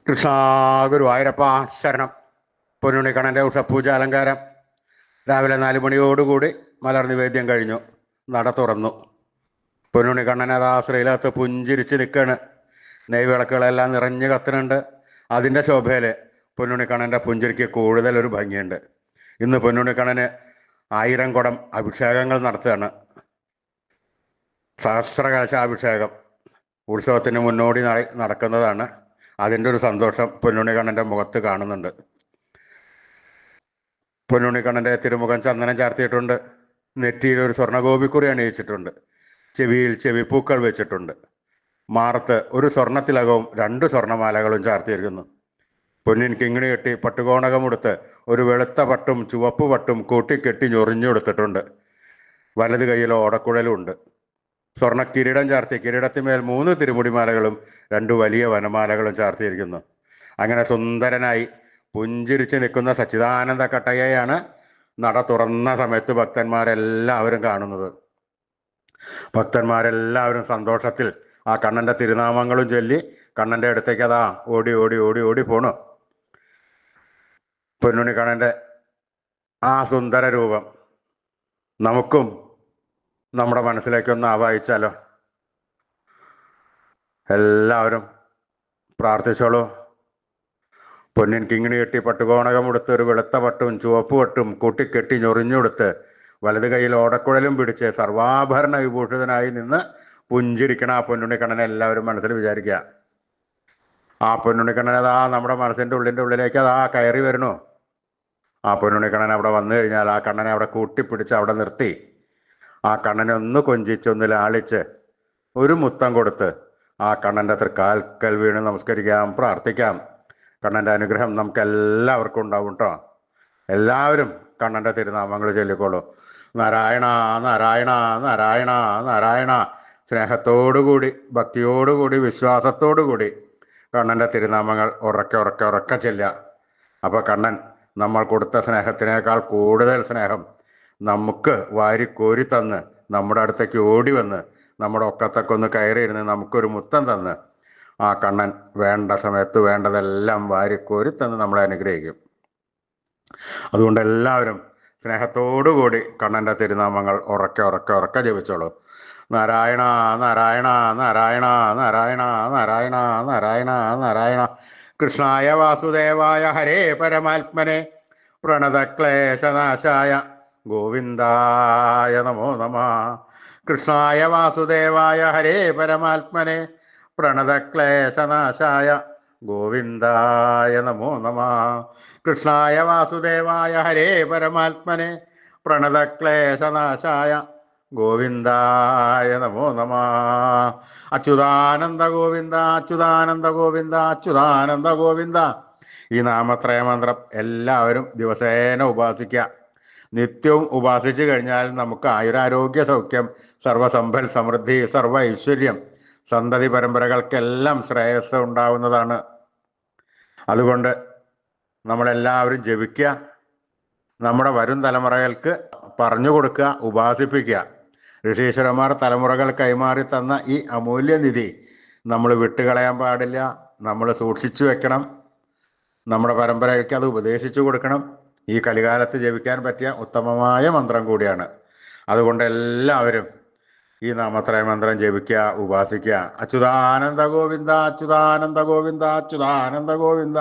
കൃഷ്ണ ഗുരുവായൂരപ്പ ശരണം. പൊന്നുണിക്കണ്ണൻ്റെ ഉഷപൂജ അലങ്കാരം രാവിലെ 4 മണിയോടുകൂടി മലർ നിവേദ്യം കഴിഞ്ഞു. നട തുറന്നു. പൊന്നുണിക്കണ്ണൻ അതാ ശ്രീലകത്ത് പുഞ്ചിരിച്ച് നിൽക്കുകയാണ്. നെയ്വിളക്കുകളെല്ലാം നിറഞ്ഞു കത്തുന്നുണ്ട്. അതിൻ്റെ ശോഭയിൽ പൊന്നുണിക്കണ്ണൻ്റെ പുഞ്ചിരിക്ക് കൂടുതലൊരു ഭംഗിയുണ്ട്. ഇന്ന് പൊന്നുണിക്കണ്ണന് 1000 കുടം അഭിഷേകങ്ങൾ നടത്തുകയാണ്. സഹസ്രകലശാഭിഷേകം ഉത്സവത്തിന് മുന്നോടി നടക്കുന്നതാണ്. അതിൻ്റെ ഒരു സന്തോഷം പൊന്നുണിക്കണ്ണൻ്റെ മുഖത്ത് കാണുന്നുണ്ട്. പൊന്നുണിക്കണ്ണൻ്റെ തിരുമുഖം ചന്ദനം ചാർത്തിയിട്ടുണ്ട്. നെറ്റിയിൽ ഒരു സ്വർണ്ണഗോപിക്കുറി അണിയിച്ചിട്ടുണ്ട്. ചെവിയിൽ ചെവിപ്പൂക്കൾ വെച്ചിട്ടുണ്ട്. മാറത്ത് ഒരു സ്വർണ്ണത്തിലകവും 2 സ്വർണ്ണമാലകളും ചാർത്തിയിരിക്കുന്നു. പൊന്നിൻ കിങ്ങിണി കെട്ടി പട്ടുകോണകമുടുത്ത് ഒരു വെളുത്ത പട്ടും ചുവപ്പ് പട്ടും കൂട്ടിക്കെട്ടി ഞൊറിഞ്ഞെടുത്തിട്ടുണ്ട്. വലത് കൈയിൽ ഓടക്കുഴലുണ്ട്. സ്വർണ്ണ കിരീടം ചാർത്തി കിരീടത്തിന്മേൽ 3 തിരുമുടിമാലകളും 2 വലിയ വനമാലകളും ചാർത്തിയിരിക്കുന്നു. അങ്ങനെ സുന്ദരനായി പുഞ്ചിരിച്ച് നിൽക്കുന്ന സച്ചിദാനന്ദ കട്ടയ്യയാണ് നട തുറന്ന സമയത്ത് ഭക്തന്മാരെല്ലാവരും കാണുന്നത്. ഭക്തന്മാരെല്ലാവരും സന്തോഷത്തിൽ ആ കണ്ണൻ്റെ തിരുനാമങ്ങളും ചൊല്ലി കണ്ണൻ്റെ അടുത്തേക്ക് അതാ ഓടി ഓടി ഓടി ഓടി പോണു. പൊന്നുണിക്കണ്ണൻ്റെ ആ സുന്ദര രൂപം നമുക്കും നമ്മുടെ മനസ്സിലേക്കൊന്ന് ആവാഹിച്ചാലോ? എല്ലാവരും പ്രാർത്ഥിച്ചോളൂ. പൊന്നിൻ കിങ്ങിണി കെട്ടി പട്ടുകോണകമുടുത്ത് ഒരു വെളുത്ത പട്ടും ചുവപ്പ് പട്ടും കൂട്ടിക്കെട്ടി ഞൊറിഞ്ഞുകൊടുത്ത് വലത് കൈയിൽ ഓടക്കുഴലും പിടിച്ച് സർവാഭരണ വിഭൂഷിതനായി നിന്ന് പുഞ്ചിരിക്കണ ആ പൊന്നുണിക്കണ്ണനെ എല്ലാവരും മനസ്സിൽ വിചാരിക്കുക. ആ പൊന്നുണിക്കണ്ണൻ അതാ നമ്മുടെ മനസ്സിൻ്റെ ഉള്ളിലേക്ക് അതാ കയറി വരണു. ആ പൊന്നുണിക്കണ്ണൻ അവിടെ വന്നു കഴിഞ്ഞാൽ ആ കണ്ണനെ അവിടെ കൂട്ടിപ്പിടിച്ച് അവിടെ നിർത്തി ആ കണ്ണനെ ഒന്ന് കൊഞ്ചിച്ച് ഒന്ന് ലാളിച്ച് ഒരു മുത്തം കൊടുത്ത് ആ കണ്ണൻ്റെ തൃക്കാൽക്കൽ വീണ് നമസ്കരിക്കാം, പ്രാർത്ഥിക്കാം. കണ്ണൻ്റെ അനുഗ്രഹം നമുക്ക് എല്ലാവർക്കും ഉണ്ടാവും കേട്ടോ. എല്ലാവരും കണ്ണൻ്റെ തിരുനാമങ്ങൾ ചൊല്ലിക്കോളൂ. നാരായണ നാരായണ നാരായണ നാരായണ. സ്നേഹത്തോടുകൂടി ഭക്തിയോടുകൂടി വിശ്വാസത്തോടുകൂടി കണ്ണൻ്റെ തിരുനാമങ്ങൾ ഉറക്കെ ഉറക്കെ ഉറക്കെ ചെല്ലുക. അപ്പോൾ കണ്ണൻ നമ്മൾ കൊടുത്ത സ്നേഹത്തിനേക്കാൾ കൂടുതൽ സ്നേഹം നമുക്ക് വാരിക്കോരി തന്ന് നമ്മുടെ അടുത്തേക്ക് ഓടി വന്ന് നമ്മുടെ ഒക്കത്തൊക്കെ ഒന്ന് കയറിയിരുന്ന് നമുക്കൊരു മുത്തം തന്ന് ആ കണ്ണൻ വേണ്ട സമയത്ത് വേണ്ടതെല്ലാം വാരിക്കോരി തന്ന് നമ്മളെ അനുഗ്രഹിക്കും. അതുകൊണ്ട് എല്ലാവരും സ്നേഹത്തോടുകൂടി കണ്ണൻ്റെ തിരുനാമങ്ങൾ ഉറക്കെ ഉറക്കെ ഉറക്കെ ജപിച്ചോളൂ. നാരായണ നാരായണ നാരായണ നാരായണ നാരായണ നാരായണ നാരായണ. കൃഷ്ണായ വാസുദേവായ ഹരേ പരമാത്മനെ പ്രണതക്ലേശനാശായ ഗോവിന്ദായ നമോ നമഃ. കൃഷ്ണായ വാസുദേവായ ഹരേ പരമാത്മനെ പ്രണതക്ലേശനാശായ ഗോവിന്ദായ നമോ നമഃ. കൃഷ്ണായ വാസുദേവായ ഹരേ പരമാത്മനെ പ്രണതക്ലേശനാശായ ഗോവിന്ദായ നമോ നമഃ. അച്യുതാനന്ദ ഗോവിന്ദ അച്യുതാനന്ദ ഗോവിന്ദ അച്യുതാനന്ദ ഗോവിന്ദ. ഈ നാമത്രയമന്ത്രം എല്ലാവരും ദിവസേന ഉപാസിക്കുക. നിത്യവും ഉപാസിച്ചു കഴിഞ്ഞാൽ നമുക്ക് ആയുരാരോഗ്യ സൗഖ്യം, സർവസമ്പൽ സമൃദ്ധി, സർവ ഐശ്വര്യം, സന്തതി പരമ്പരകൾക്കെല്ലാം ശ്രേയസ് ഉണ്ടാവുന്നതാണ്. അതുകൊണ്ട് നമ്മളെല്ലാവരും ജപിക്കുക. നമ്മുടെ വരും തലമുറകൾക്ക് പറഞ്ഞു കൊടുക്കുക, ഉപാസിപ്പിക്കുക. ഋഷീശ്വരന്മാർ തലമുറകൾ കൈമാറി തന്ന ഈ അമൂല്യനിധി നമ്മൾ വിട്ടുകളയാൻ പാടില്ല. നമ്മൾ സൂക്ഷിച്ചു വെക്കണം. നമ്മുടെ പരമ്പരയ്ക്ക് അത് ഉപദേശിച്ചു കൊടുക്കണം. ഈ കലികാലത്ത് ജപിക്കാൻ പറ്റിയ ഉത്തമമായ മന്ത്രം കൂടിയാണ്. അതുകൊണ്ട് എല്ലാവരും ഈ നാമത്രയ മന്ത്രം ജപിക്കുക, ഉപാസിക്കുക. അച്യുതാനന്ദ ഗോവിന്ദ അച്യുതാനന്ദ ഗോവിന്ദ അച്യുതാനന്ദ ഗോവിന്ദ.